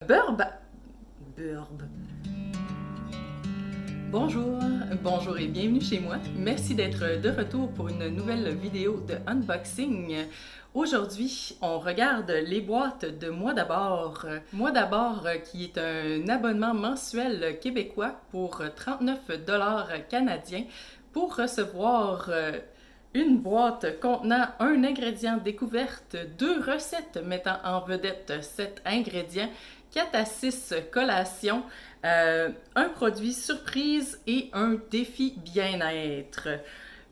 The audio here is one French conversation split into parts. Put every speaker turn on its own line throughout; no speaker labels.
Burb. Burb. Bonjour et bienvenue chez moi. Merci d'être de retour pour une nouvelle vidéo de unboxing. Aujourd'hui, on regarde les boîtes de Moi d'abord. Moi d'abord qui est un abonnement mensuel québécois pour 39 canadiens pour recevoir une boîte contenant un ingrédient découverte, 2 recettes mettant en vedette cet ingrédient, 4 à 6 collations, un produit surprise et un défi bien-être.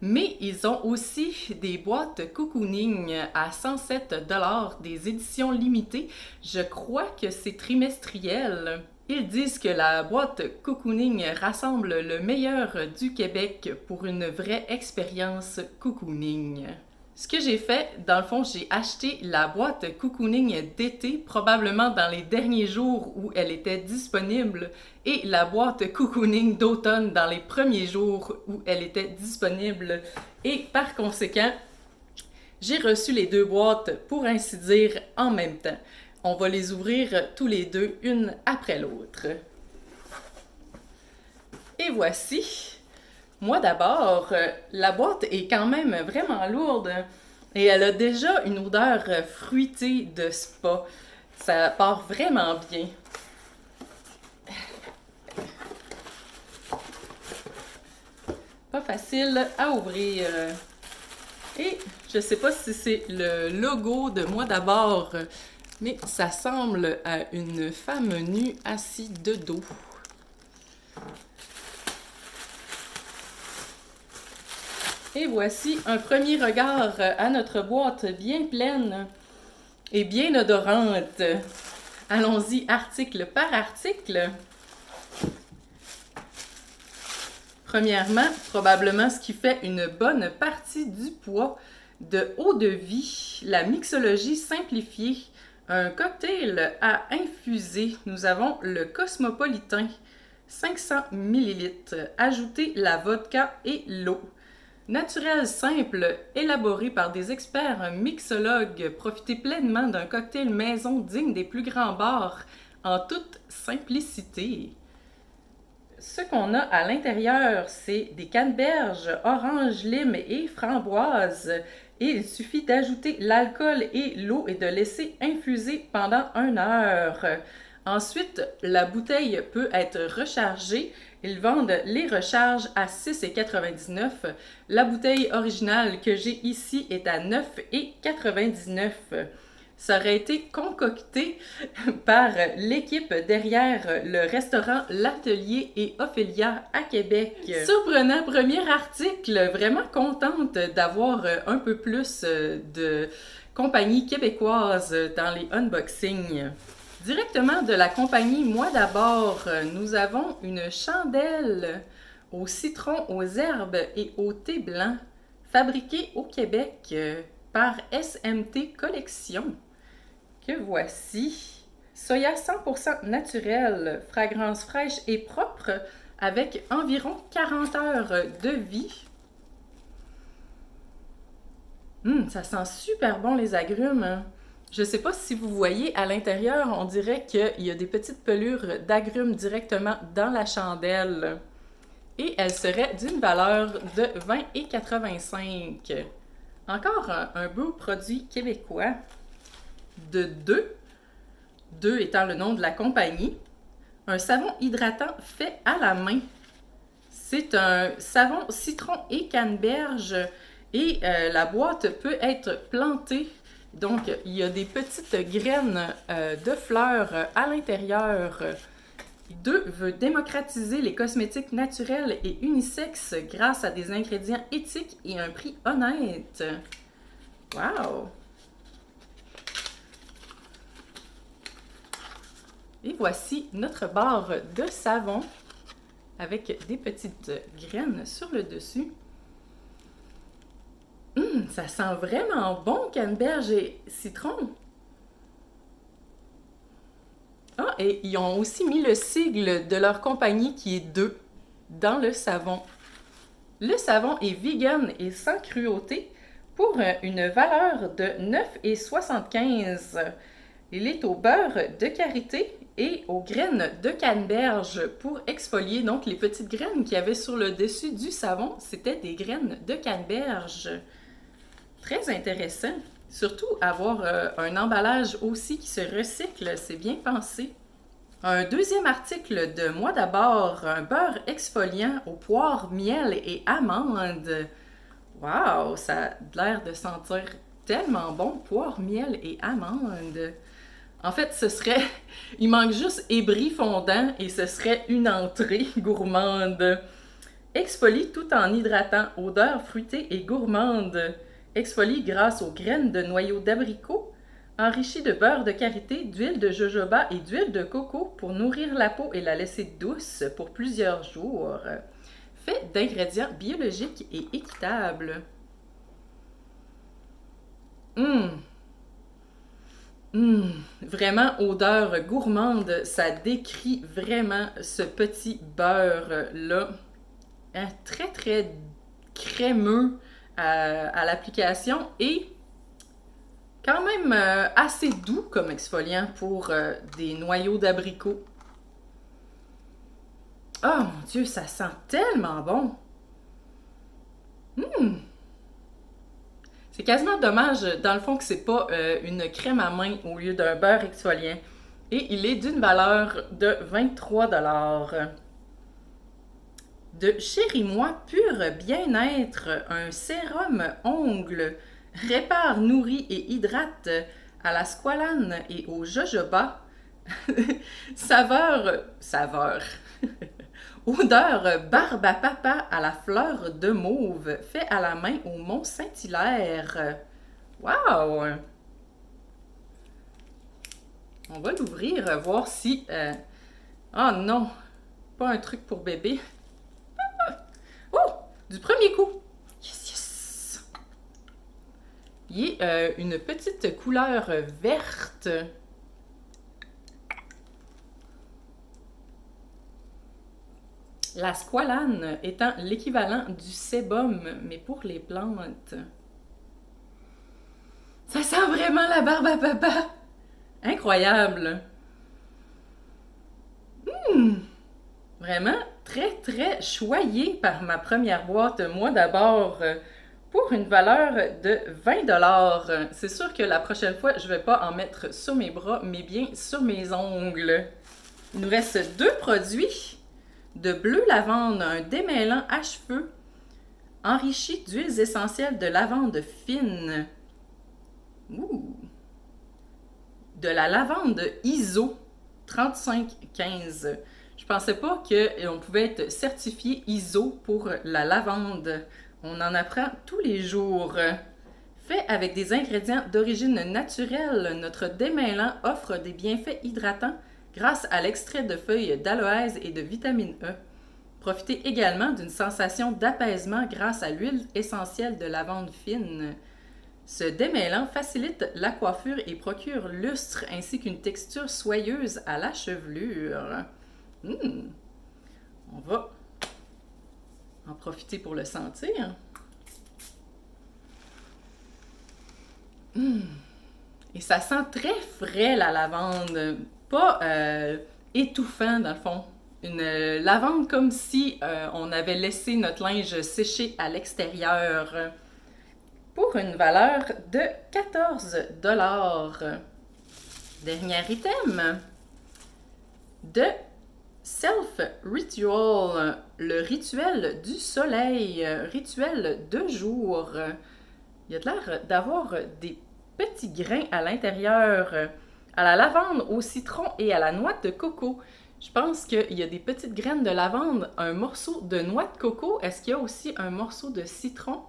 Mais ils ont aussi des boîtes cocooning à 107 des éditions limitées. Je crois que c'est trimestriel. Ils disent que la boîte cocooning rassemble le meilleur du Québec pour une vraie expérience cocooning. Ce que j'ai fait, dans le fond, j'ai acheté la boîte cocooning d'été, probablement dans les derniers jours où elle était disponible, et la boîte cocooning d'automne dans les premiers jours où elle était disponible. Et par conséquent, j'ai reçu les deux boîtes, pour ainsi dire, en même temps. On va les ouvrir tous les deux, une après l'autre. Et voici. Moi d'abord, la boîte est quand même vraiment lourde et elle a déjà une odeur fruitée de spa. Ça part vraiment bien. Pas facile à ouvrir. Et je sais pas si c'est le logo de Moi d'abord, mais ça semble à une femme nue assise de dos. Et voici un premier regard à notre boîte bien pleine et bien odorante. Allons-y article par article. Premièrement, probablement ce qui fait une bonne partie du poids, de eau de vie, la mixologie simplifiée, un cocktail à infuser. Nous avons le Cosmopolitain, 500 ml. Ajoutez la vodka et l'eau. Naturel simple, élaboré par des experts mixologues, profitez pleinement d'un cocktail maison digne des plus grands bars, en toute simplicité. Ce qu'on a à l'intérieur, c'est des canneberges, orange, lime et framboise. Et il suffit d'ajouter l'alcool et l'eau et de laisser infuser pendant 1 heure. Ensuite, la bouteille peut être rechargée. Ils vendent les recharges à 6,99 $. La bouteille originale que j'ai ici est à 9,99 $. Ça aurait été concocté par l'équipe derrière le restaurant L'Atelier et Ophélia à Québec. Surprenant premier article, vraiment contente d'avoir un peu plus de compagnies québécoises dans les unboxings. Directement de la compagnie Moi d'abord, nous avons une chandelle au citron, aux herbes et au thé blanc, fabriquée au Québec par SMT Collection, que voici. Soya 100% naturel, fragrance fraîche et propre, avec environ 40 heures de vie. Ça sent super bon les agrumes. Je ne sais pas si vous voyez à l'intérieur, on dirait qu'il y a des petites pelures d'agrumes directement dans la chandelle. Et elle serait d'une valeur de 20,85 $. Encore un beau produit québécois de 2 étant le nom de la compagnie. Un savon hydratant fait à la main. C'est un savon citron et canneberge et la boîte peut être plantée. Donc, il y a des petites graines de fleurs à l'intérieur. 2 veut démocratiser les cosmétiques naturels et unisexes grâce à des ingrédients éthiques et un prix honnête. Wow! Et voici notre barre de savon avec des petites graines sur le dessus. Ça sent vraiment bon, canneberge et citron. Ah, et ils ont aussi mis le sigle de leur compagnie qui est 2 dans le savon. Le savon est vegan et sans cruauté pour une valeur de 9,75 $. Il est au beurre de karité et aux graines de canneberge pour exfolier. Donc, les petites graines qu'il y avait sur le dessus du savon, c'était des graines de canneberge. Très intéressant. Surtout avoir un emballage aussi qui se recycle, c'est bien pensé. Un deuxième article de Moi d'abord, un beurre exfoliant aux poires, miel et amandes. Waouh, ça a l'air de sentir tellement bon, poire, miel et amandes. En fait, ce serait... Il manque juste ébris fondant et ce serait une entrée gourmande. Exfolie tout en hydratant, odeur fruitée et gourmande. Exfolie grâce aux graines de noyaux d'abricot, enrichi de beurre de karité, d'huile de jojoba et d'huile de coco pour nourrir la peau et la laisser douce pour plusieurs jours. Fait d'ingrédients biologiques et équitables. Vraiment odeur gourmande, ça décrit vraiment ce petit beurre-là. Très très crémeux à l'application et quand même assez doux comme exfoliant pour des noyaux d'abricot. Oh mon Dieu, ça sent tellement bon! C'est quasiment dommage, dans le fond, que c'est pas une crème à main au lieu d'un beurre exfoliant. Et il est d'une valeur de 23 $. De Chéri Moi Pur Bien-être, un sérum ongle, répare, nourrit et hydrate à la squalane et au jojoba. saveur. Odeur barbe à papa à la fleur de mauve, fait à la main au Mont Saint-Hilaire. Wow! On va l'ouvrir, voir si... Oh non! Pas un truc pour bébé. Oh! Du premier coup! Yes, yes! Il y a une petite couleur verte. La squalane étant l'équivalent du sébum, mais pour les plantes. Ça sent vraiment la barbe à papa! Incroyable! Vraiment très très choyée par ma première boîte. Moi d'abord, pour une valeur de 20 $. C'est sûr que la prochaine fois, je vais pas en mettre sur mes bras, mais bien sur mes ongles. Il nous reste 2 produits. De bleu lavande, un démêlant à cheveux, enrichi d'huiles essentielles de lavande fine. Ouh! De la lavande ISO 3515. Je pensais pas qu'on pouvait être certifié ISO pour la lavande. On en apprend tous les jours. Fait avec des ingrédients d'origine naturelle, notre démêlant offre des bienfaits hydratants grâce à l'extrait de feuilles d'aloès et de vitamine E. Profitez également d'une sensation d'apaisement grâce à l'huile essentielle de lavande fine. Ce démêlant facilite la coiffure et procure lustre ainsi qu'une texture soyeuse à la chevelure. On va en profiter pour le sentir. Et ça sent très frais la lavande, pas étouffant dans le fond. Une lavande comme si on avait laissé notre linge sécher à l'extérieur. Pour une valeur de 14 $. Dernier item de Self Ritual, le rituel du soleil, rituel de jour. Il y a l'air d'avoir des petits grains à l'intérieur, à la lavande, au citron et à la noix de coco. Je pense qu'il y a des petites graines de lavande, un morceau de noix de coco. Est-ce qu'il y a aussi un morceau de citron?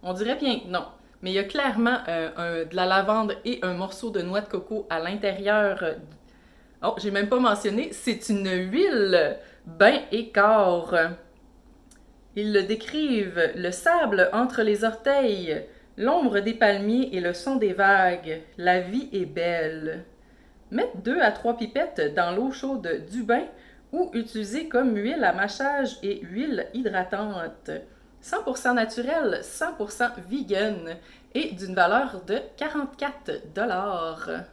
On dirait bien que non. Mais il y a clairement de la lavande et un morceau de noix de coco à l'intérieur. Oh, j'ai même pas mentionné, c'est une huile bain et corps. Ils le décrivent, le sable entre les orteils, l'ombre des palmiers et le son des vagues. La vie est belle. Mettre 2 à 3 pipettes dans l'eau chaude du bain ou utiliser comme huile à massage et huile hydratante. 100% naturel, 100% vegan et d'une valeur de 44 $.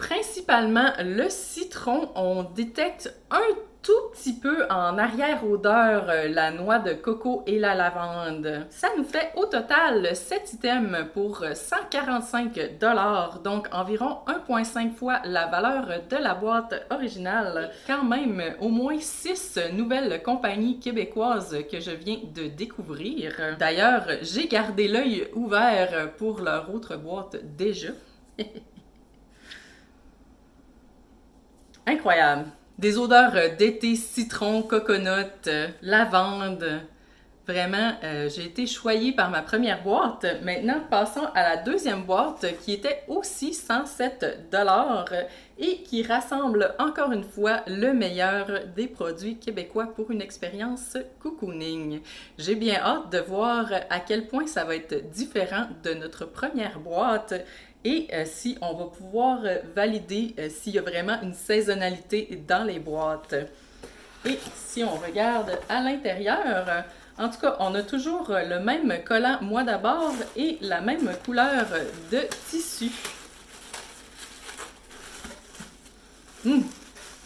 principalement le citron. On détecte un tout petit peu en arrière-odeur la noix de coco et la lavande. Ça nous fait au total 7 items pour 145 $, donc environ 1,5 fois la valeur de la boîte originale. Quand même au moins 6 nouvelles compagnies québécoises que je viens de découvrir. D'ailleurs, j'ai gardé l'œil ouvert pour leur autre boîte déjà. Incroyable! Des odeurs d'été, citron, coconut, lavande. Vraiment, j'ai été choyée par ma première boîte. Maintenant, passons à la deuxième boîte qui était aussi 107 $ et qui rassemble encore une fois le meilleur des produits québécois pour une expérience cocooning. J'ai bien hâte de voir à quel point ça va être différent de notre première boîte et si on va pouvoir valider s'il y a vraiment une saisonnalité dans les boîtes. Et si on regarde à l'intérieur, en tout cas, on a toujours le même collant Moi d'abord et la même couleur de tissu.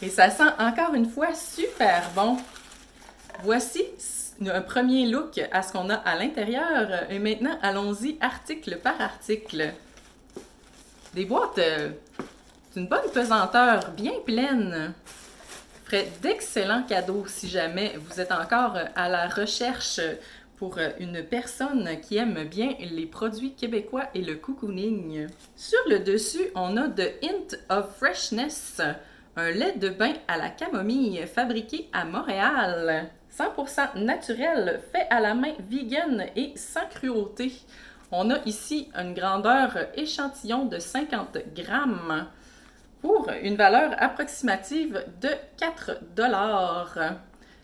Et ça sent encore une fois super bon. Voici un premier look à ce qu'on a à l'intérieur. Et maintenant, allons-y article par article. Des boîtes d'une bonne pesanteur, bien pleines. Ferait d'excellents cadeaux si jamais vous êtes encore à la recherche pour une personne qui aime bien les produits québécois et le cocooning. Sur le dessus, on a The Hint of Freshness, un lait de bain à la camomille fabriqué à Montréal. 100% naturel, fait à la main, vegan et sans cruauté. On a ici une grandeur échantillon de 50 grammes pour une valeur approximative de 4 $.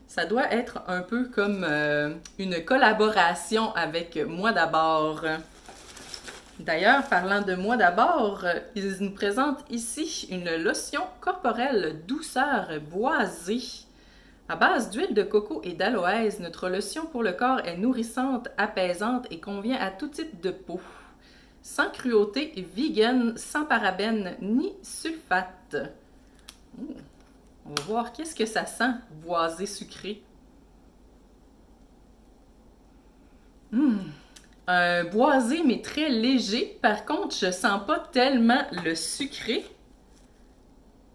Ça doit être un peu comme une collaboration avec Moi d'abord. D'ailleurs, parlant de Moi d'abord, ils nous présentent ici une lotion corporelle douceur boisée. À base d'huile de coco et d'aloès, notre lotion pour le corps est nourrissante, apaisante et convient à tout type de peau. Sans cruauté, vegan, sans parabènes ni sulfate. On va voir qu'est-ce que ça sent, boisé sucré. Un boisé, mais très léger. Par contre, je sens pas tellement le sucré.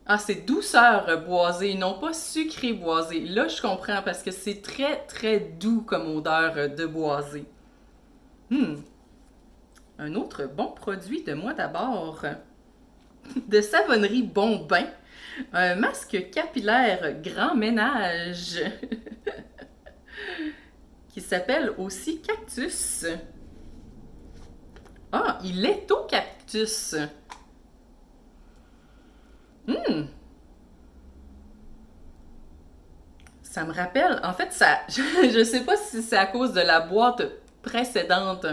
Ah, c'est douceur boisée, non pas sucré boisé. Là, je comprends parce que c'est très, très doux comme odeur de boisé. Un autre bon produit de Moi d'abord. De savonnerie Bon Bain. Un masque capillaire grand ménage. Qui s'appelle aussi Cactus. Ah, il est au cactus. Ça me rappelle, en fait, ça, je sais pas si c'est à cause de la boîte précédente,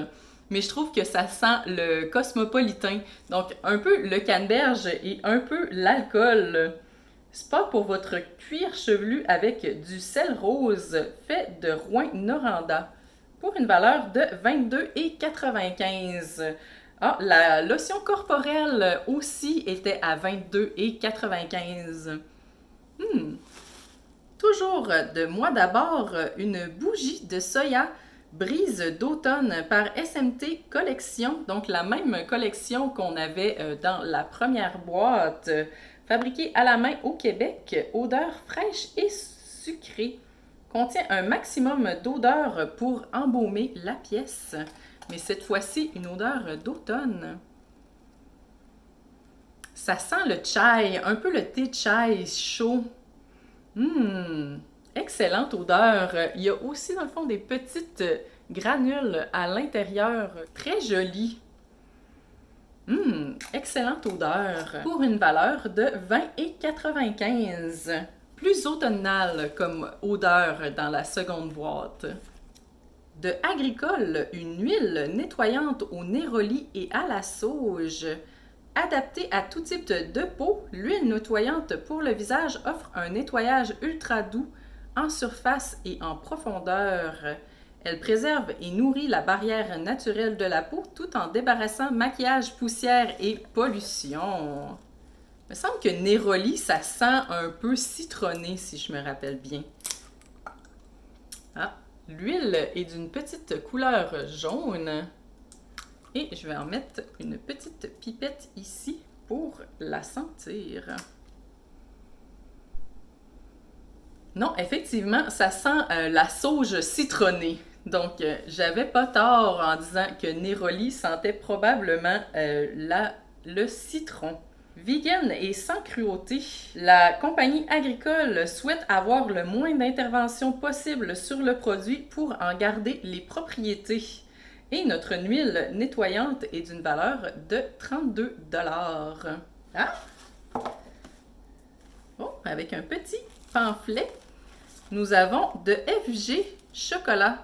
mais je trouve que ça sent le cosmopolitain. Donc, un peu le canneberge et un peu l'alcool. Spa pour votre cuir chevelu avec du sel rose fait de Rouen Noranda pour une valeur de 22,95 $. Ah, la lotion corporelle aussi était à 22,95 $. Toujours de Moi d'abord, une bougie de soya brise d'automne par SMT Collection, donc la même collection qu'on avait dans la première boîte, fabriquée à la main au Québec, odeur fraîche et sucrée, contient un maximum d'odeur pour embaumer la pièce, mais cette fois-ci une odeur d'automne. Ça sent le chai, un peu le thé chai chaud. Excellente odeur. Il y a aussi dans le fond des petites granules à l'intérieur. Très jolies. Excellente odeur. Pour une valeur de 20,95 $. Plus automnale comme odeur dans la seconde boîte. De Agricole, une huile nettoyante au néroli et à la sauge. Adaptée à tout type de peau, l'huile nettoyante pour le visage offre un nettoyage ultra doux en surface et en profondeur. Elle préserve et nourrit la barrière naturelle de la peau tout en débarrassant maquillage, poussière et pollution. Il me semble que Neroli, ça sent un peu citronné, si je me rappelle bien. Ah, l'huile est d'une petite couleur jaune. Et je vais en mettre une petite pipette ici pour la sentir. Non, effectivement, ça sent la sauge citronnée. Donc, j'avais pas tort en disant que Neroli sentait probablement le citron. Vegan et sans cruauté, la compagnie agricole souhaite avoir le moins d'intervention possible sur le produit pour en garder les propriétés. Et notre huile nettoyante est d'une valeur de 32 $. Ah! Oh, avec un petit pamphlet, nous avons de FG Chocolat,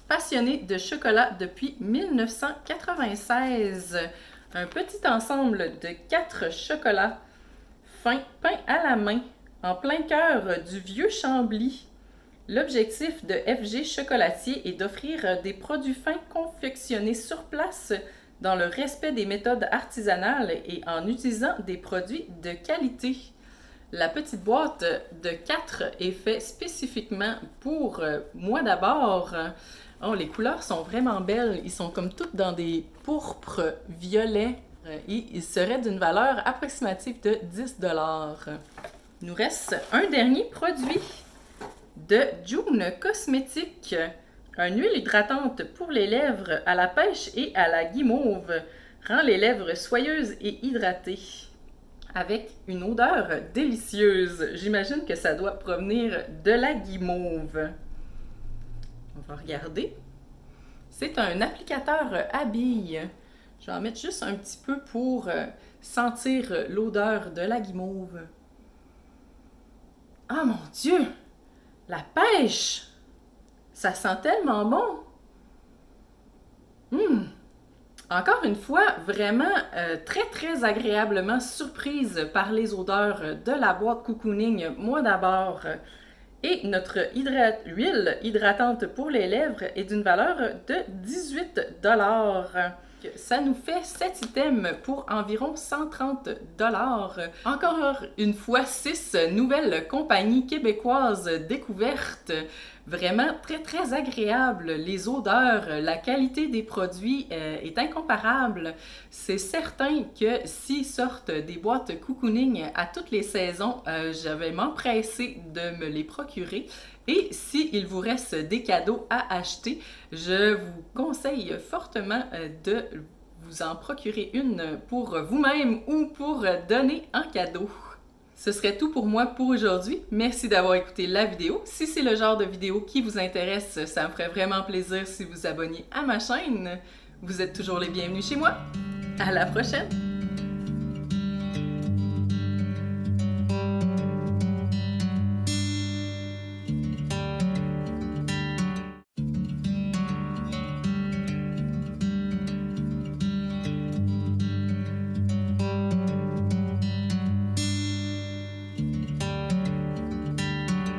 passionné de chocolat depuis 1996. Un petit ensemble de 4 chocolats fins peints à la main, en plein cœur du vieux Chambly. L'objectif de FG Chocolatier est d'offrir des produits fins confectionnés sur place dans le respect des méthodes artisanales et en utilisant des produits de qualité. La petite boîte de 4 est faite spécifiquement pour moi d'abord. Oh, les couleurs sont vraiment belles. Ils sont comme toutes dans des pourpres violets et ils seraient d'une valeur approximative de 10 $. Il nous reste un dernier produit de June Cosmétique. Une huile hydratante pour les lèvres à la pêche et à la guimauve rend les lèvres soyeuses et hydratées avec une odeur délicieuse. J'imagine que ça doit provenir de la guimauve. On va regarder. C'est un applicateur à billes. Je vais en mettre juste un petit peu pour sentir l'odeur de la guimauve. Ah mon Dieu! La pêche! Ça sent tellement bon! Encore une fois, vraiment très agréablement surprise par les odeurs de la boîte Cocooning, moi d'abord. Et notre huile hydratante pour les lèvres est d'une valeur de 18 $. Ça nous fait 7 items pour environ 130 $. Encore une fois, 6 nouvelles compagnies québécoises découvertes. Vraiment très agréable. Les odeurs, la qualité des produits est incomparable. C'est certain que s'ils sortent des boîtes Cocooning à toutes les saisons, je vais m'empresser de me les procurer. Et s'il vous reste des cadeaux à acheter, je vous conseille fortement de vous en procurer une pour vous-même ou pour donner en cadeau. Ce serait tout pour moi pour aujourd'hui. Merci d'avoir écouté la vidéo. Si c'est le genre de vidéo qui vous intéresse, ça me ferait vraiment plaisir si vous abonniez à ma chaîne. Vous êtes toujours les bienvenus chez moi. À la prochaine!